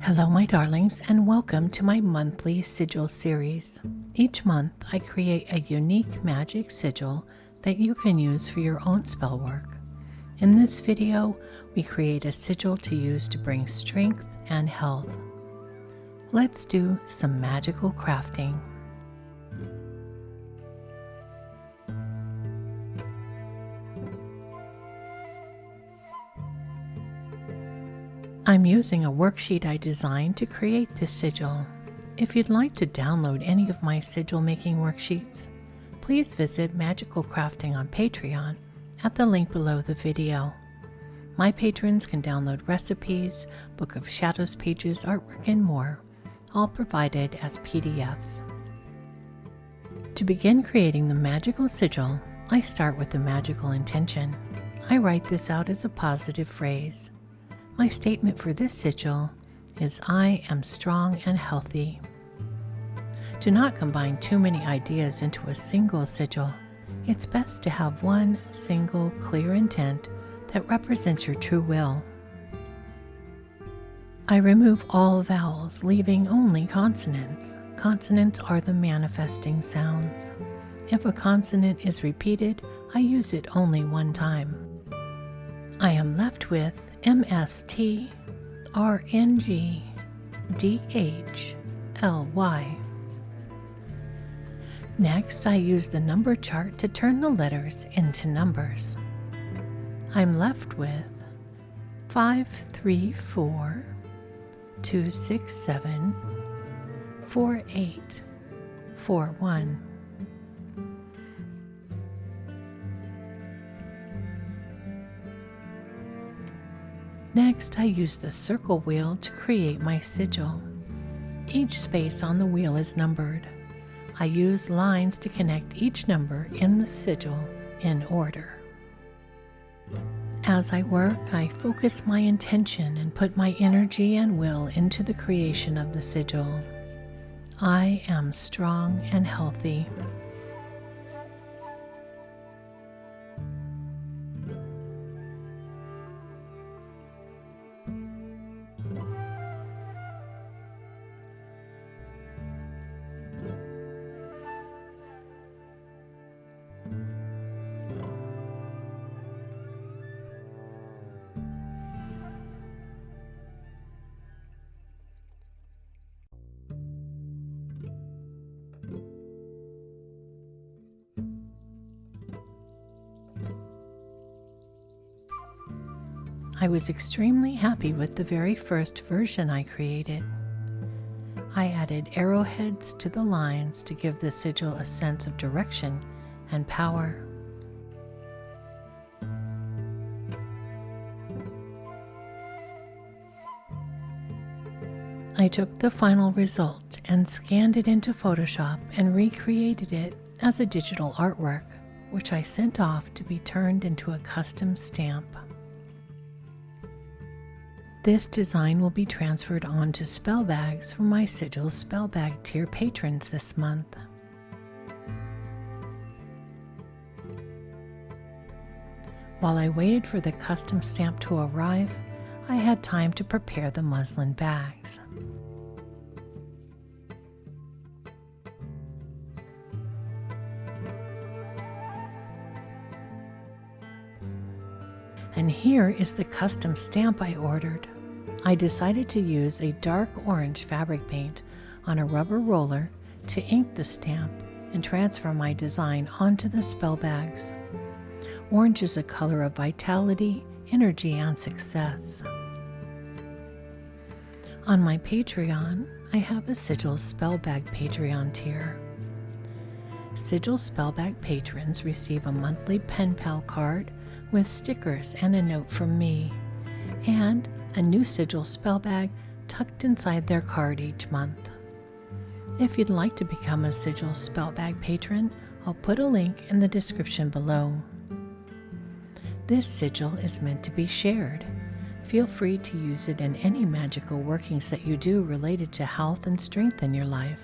Hello, my darlings, and welcome to my monthly sigil series. Each month, I create a unique magic sigil that you can use for your own spell work. In this video, we create a sigil to use to bring strength and health. Let's do some magical crafting. I'm using a worksheet I designed to create this sigil. If you'd like to download any of my sigil making worksheets, please visit Magical Crafting on Patreon at the link below the video. My patrons can download recipes, Book of Shadows pages, artwork, and more, all provided as PDFs. To begin creating the magical sigil, I start with the magical intention. I write this out as a positive phrase. My statement for this sigil is I am strong and healthy. Do not combine too many ideas into a single sigil. It's best to have one single clear intent that represents your true will. I remove all vowels, leaving only consonants. Consonants are the manifesting sounds. If a consonant is repeated, I use it only one time. I am left with MST, RNG, DHLY. Next, I use the number chart to turn the letters into numbers. I'm left with 534, 267, 4841. Next, I use the circle wheel to create my sigil. Each space on the wheel is numbered. I use lines to connect each number in the sigil in order. As I work, I focus my intention and put my energy and will into the creation of the sigil. I am strong and healthy. I was extremely happy with the very first version I created. I added arrowheads to the lines to give the sigil a sense of direction and power. I took the final result and scanned it into Photoshop and recreated it as a digital artwork, which I sent off to be turned into a custom stamp. This design will be transferred onto spell bags for my Sigil Spell Bag tier patrons this month. While I waited for the custom stamp to arrive, I had time to prepare the muslin bags. And here is the custom stamp I ordered. I decided to use a dark orange fabric paint on a rubber roller to ink the stamp and transfer my design onto the spell bags. Orange is a color of vitality, energy, and success. On my Patreon, I have a Sigil Spell Bag Patreon tier. Sigil Spell Bag patrons receive a monthly pen pal card with stickers and a note from me, and a new Sigil Spell Bag tucked inside their card each month. If you'd like to become a Sigil Spell Bag patron, I'll put a link in the description below. This sigil is meant to be shared. Feel free to use it in any magical workings that you do related to health and strength in your life.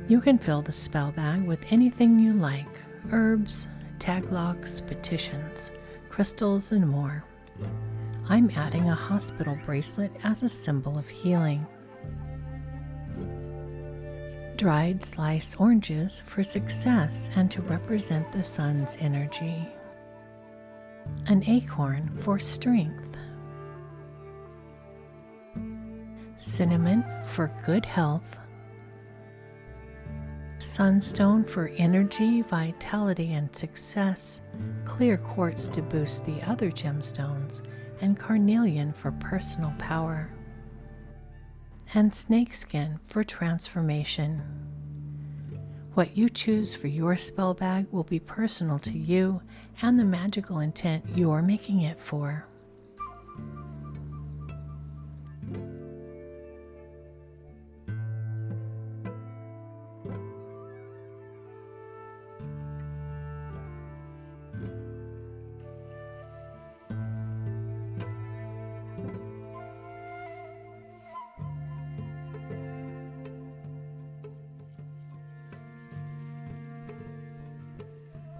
You can fill the spell bag with anything you like: herbs, tag locks, petitions, crystals, and more. I'm adding a hospital bracelet as a symbol of healing. Dried sliced oranges for success and to represent the sun's energy. An acorn for strength. Cinnamon for good health. Sunstone for energy, vitality, and success. Clear quartz to boost the other gemstones, and carnelian for personal power. And snakeskin for transformation. What you choose for your spell bag will be personal to you and the magical intent you're making it for.